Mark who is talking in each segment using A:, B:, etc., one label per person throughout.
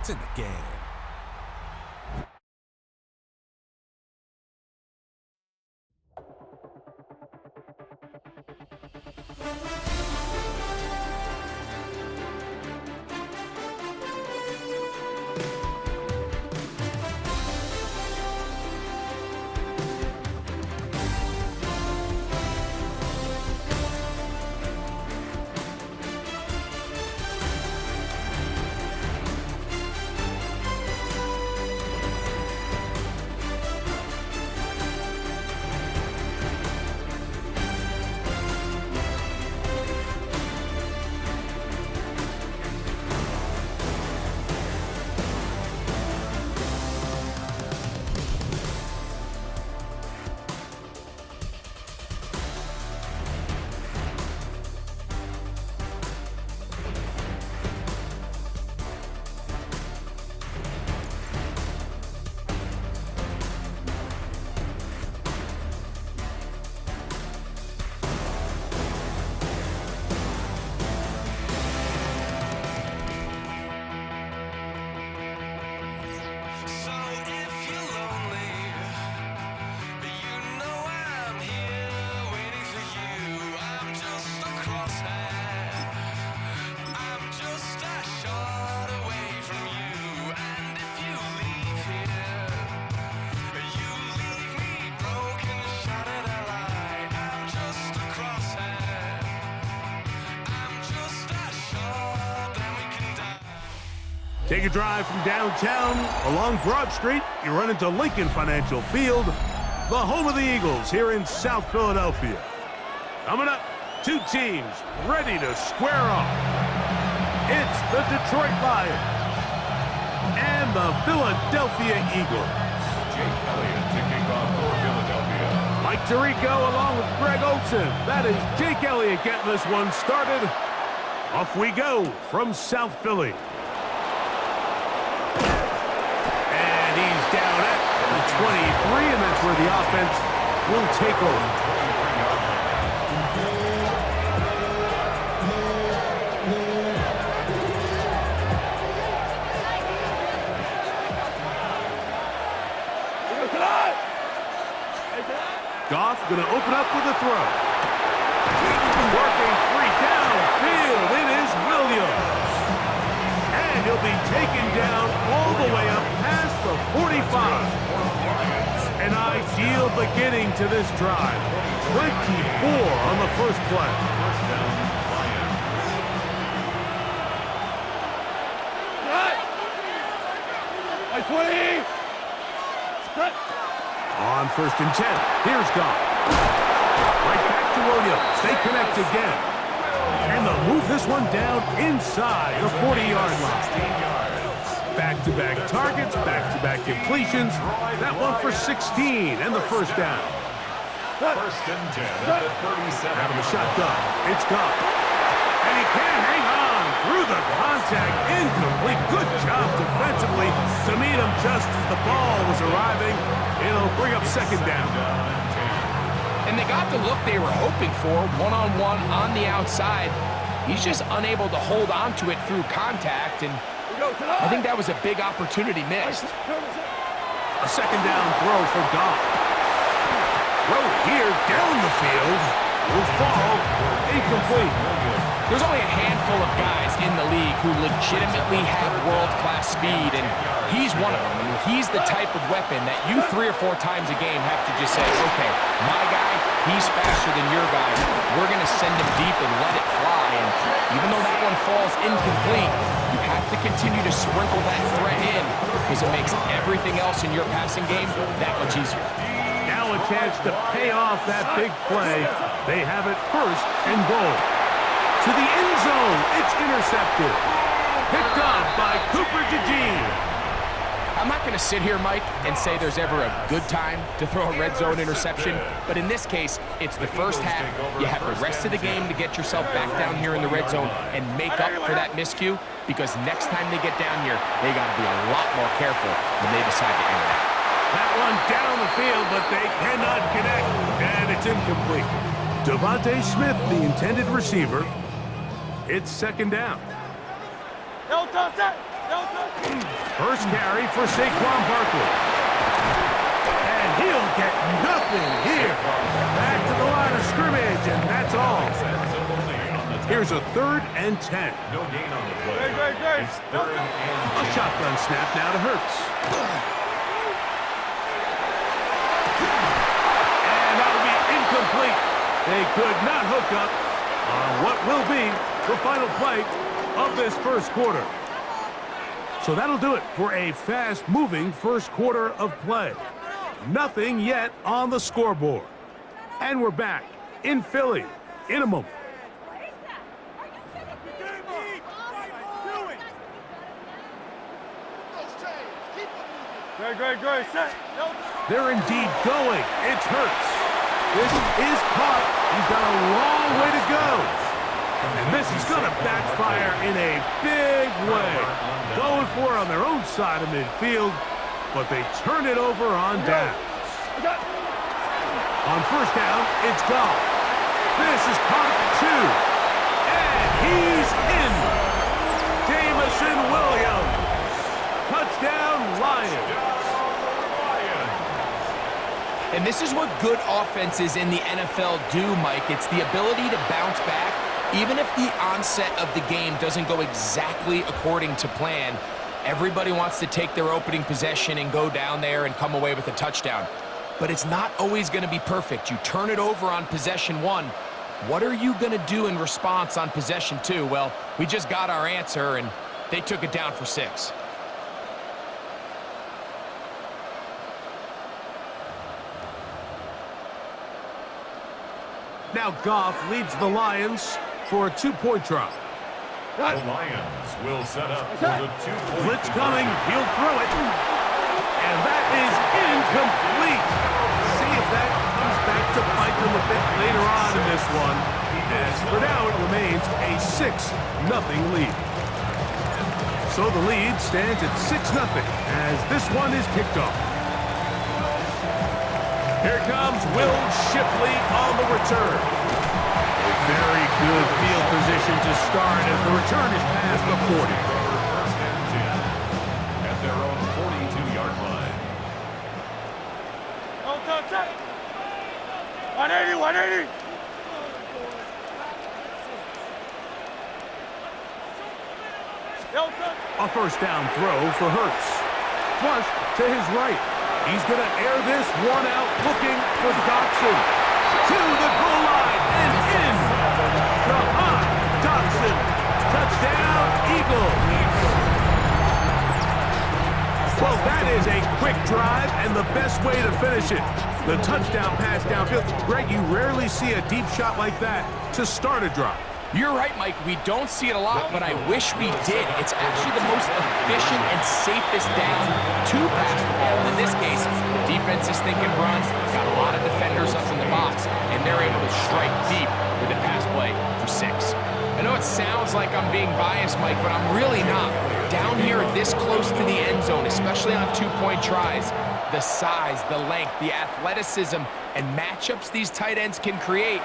A: It's in the game.
B: Take a drive from downtown along Broad Street. You run into Lincoln Financial Field, the home of the Eagles here in South Philadelphia. Coming up, two teams ready to square off. It's the Detroit Lions and the Philadelphia Eagles.
C: Jake Elliott to kick off for Philadelphia.
B: Mike Tirico along with Greg Olsen. That is Jake Elliott getting this one started. Off we go from South Philly. Down at the 23, and that's where the offense will take over. Goff going to open up with a throw. Working free downfield. It is Williams. And he'll be taken down all the way up past the 45. An ideal beginning to this drive. 24 on the first play.
C: First down, Lions.
B: By 20. On 1st and 10. Here's Goff. Right back to Williams. They connect again. And they'll move this one down inside the 40-yard line. Back-to-back targets, back-to-back completions. That one for 16 and the first down.
C: First and 10 at the 37.
B: Having a shotgun. It's Goff. And he can't hang on through the contact. Incomplete. Good job defensively to meet him just as the ball was arriving. It'll bring up second down.
D: And they got the look they were hoping for, one-on-one on the outside. He's just unable to hold on to it through contact, and I think that was a big opportunity missed.
B: A second down throw for Goff. Throw here down the field will fall incomplete.
D: There's only a handful of guys in the league who legitimately have world-class speed, and he's one of them. I mean, he's the type of weapon that you 3 or 4 times a game have to just say, okay, my guy, he's faster than your guy. We're going to send him deep and let it fly. And even though that one falls incomplete, you have to continue to sprinkle that threat in because it makes everything else in your passing game that much easier.
B: Now a chance to pay off that big play. They have it 1st and goal. To the end zone, it's intercepted. Picked off by Cooper DeJean.
D: I'm not going to sit here, Mike, and say there's ever a good time to throw a red zone interception, but in this case, it's the first half. You have the rest of the game to get yourself back down here in the red zone and make up for that miscue, because next time they get down here, they got to be a lot more careful when they decide to enter that.
B: That one down the field, but they cannot connect, and it's incomplete. Devontae Smith, the intended receiver. It's second down. First carry for Saquon Barkley. And he'll get nothing here. Back to the line of scrimmage, and that's all. Here's a 3rd and 10.
C: No gain on the play. It's 3rd and 10.
B: A shotgun snap now to Hurts. And that'll be incomplete. They could not hook up on what will be the final play of this first quarter. So that'll do it for a fast-moving first quarter of play. Nothing yet on the scoreboard. And we're back in Philly in a moment.
A: Great, set.
B: They're indeed going. It's Hurts. This is caught. He's got a long way to go. And this is going to backfire in a big way. Going for it on their own side of midfield, but they turn it over on downs. On first down, it's Goff. This is caught at 2. And he's in. Jamison Williams. Touchdown, Lions.
D: And this is what good offenses in the NFL do, Mike. It's the ability to bounce back. Even if the onset of the game doesn't go exactly according to plan, everybody wants to take their opening possession and go down there and come away with a touchdown. But it's not always going to be perfect. You turn it over on possession 1. What are you going to do in response on possession 2? Well, we just got our answer, and they took it down for 6.
B: Now Goff leads the Lions for a 2-point try.
C: The Lions will set up for the 2-point.
B: Blitz coming. He'll throw it. And that is incomplete. See if that comes back to bite them a bit later on in this one. As for now, it remains a 6-0 lead. So the lead stands at 6-0 as this one is kicked off. Here comes Will Shipley on the return. A very good field position to start as the return is past the 40.
C: First and 10 at their own 42-yard line.
A: 180.
B: A first down throw for Hurts. Flushed to his right. He's going to air this one out, looking for Dotson. To the goal line and in. Dotson. Touchdown, Eagles. Well, that is a quick drive and the best way to finish it. The touchdown pass downfield. Greg, you rarely see a deep shot like that to start a drive.
D: You're right, Mike. We don't see it a lot, but I wish we did. It's actually the most efficient and safest down to pass the ball. And in this case, the defense is thinking run, got a lot of defenders up in the box, and they're able to strike deep with a pass play for 6. I know it sounds like I'm being biased, Mike, but I'm really not. Down here this close to the end zone, especially on 2-point tries, the size, the length, the athleticism, and matchups these tight ends can create,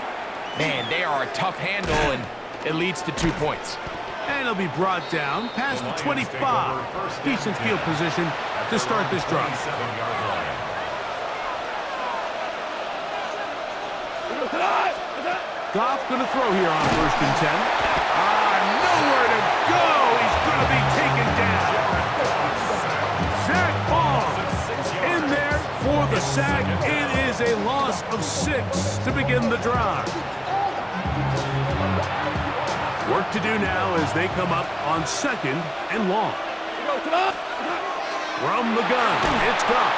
D: man, they are a tough handle, and it leads to 2 points.
B: And it'll be brought down past the 25. Decent field position to start this drive.
C: 7-yard line.
B: Goff going to throw here on first and 10. Nowhere to go. He's going to be taken down. Zach Ball in there for the sack. It is a loss of 6 to begin the drive. Work to do now as they come up on 2nd and long. From the gun, it's Goff.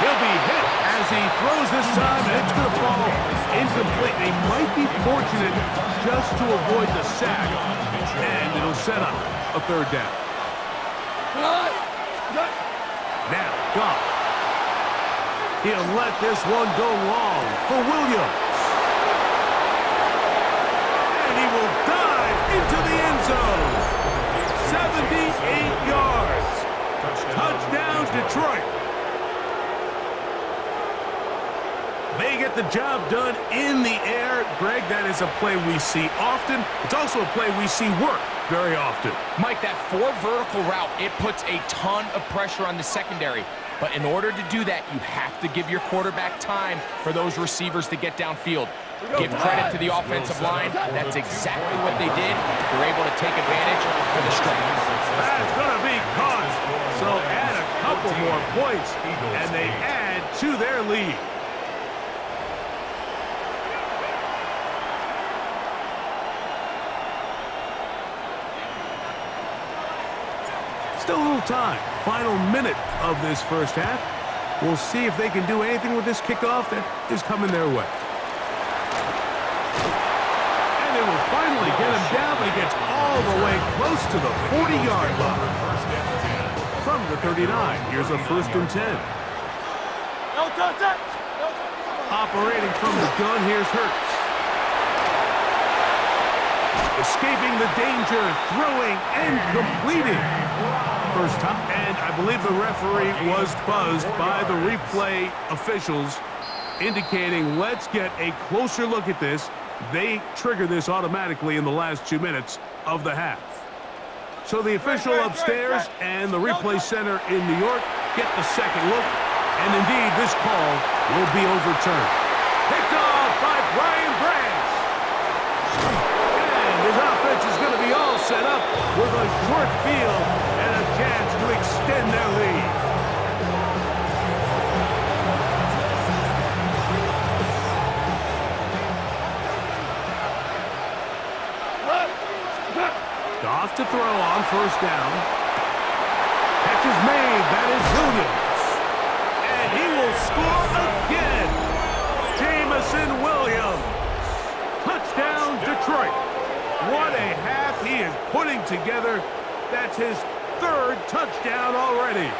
B: He'll be hit as he throws this time, and it's going to fall incomplete. They might be fortunate just to avoid the sack, and it'll set up a 3rd down. Now, Goff. He'll let this one go long for Williams. And he will dive into the end zone. 78 yards. Touchdown, Detroit. They get the job done in the air. Greg, that is a play we see often. It's also a play we see work very often.
D: Mike, that 4 vertical route, it puts a ton of pressure on the secondary. But in order to do that, you have to give your quarterback time for those receivers to get downfield. Give credit to the offensive line. That's exactly what they did. They're able to take advantage for the strike.
B: That's going to be caught. So add a couple more points, and they add to their lead. Still a little time. Final minute of this first half. We'll see if they can do anything with this kickoff that is coming their way. And they will finally get him down, but he gets all the way close to the 40-yard line. From the 39, here's a 1st and 10. Operating from the gun, here's Hurts. Escaping the danger, throwing and completing. First time, and I believe the referee was buzzed by the replay officials, indicating let's get a closer look at this. They trigger this automatically in the last 2 minutes of the half. So the official upstairs and the replay center in New York get the second look, and indeed this call will be overturned. Picked off by Brian Branch. And his offense is going to be all set up with a short field and a chance to extend their lead. Goff to throw on 1st down. Catch is made. That is Williams. And he will score again. Jamison Williams. Touchdown, Detroit. What a half he is putting together. That's his 3rd touchdown already.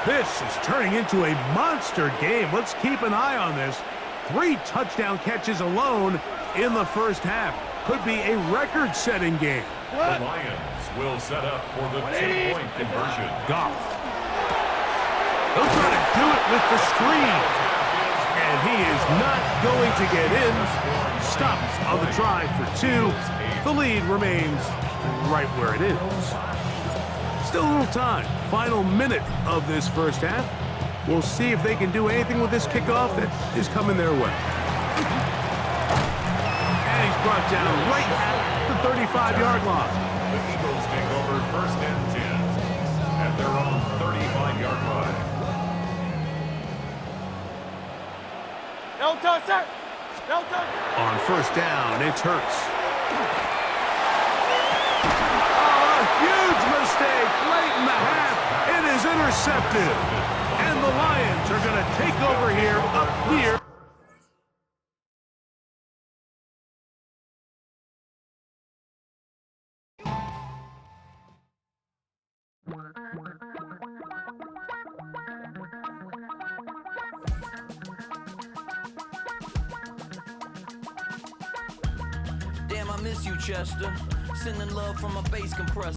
B: This is turning into a monster game. Let's keep an eye on this. 3 touchdown catches alone in the first half. Could be a record-setting game.
C: The Lions will set up for the 2-point conversion.
B: Goff. He'll try to do it with the screen. And he is not going to get in. Stops on the try for 2. The lead remains right where it is. Still a little time. Final minute of this first half. We'll see if they can do anything with this kickoff that is coming their way. And he's brought down right at the 35-yard line.
C: The Eagles take over 1st and 10 at their own 35-yard line.
B: On 1st down, it's Hurts. Huge mistake late in the half. It is intercepted. And the Lions are going to take over here up here.
E: Damn, I miss you, Chester. Sending love from a bass compressor.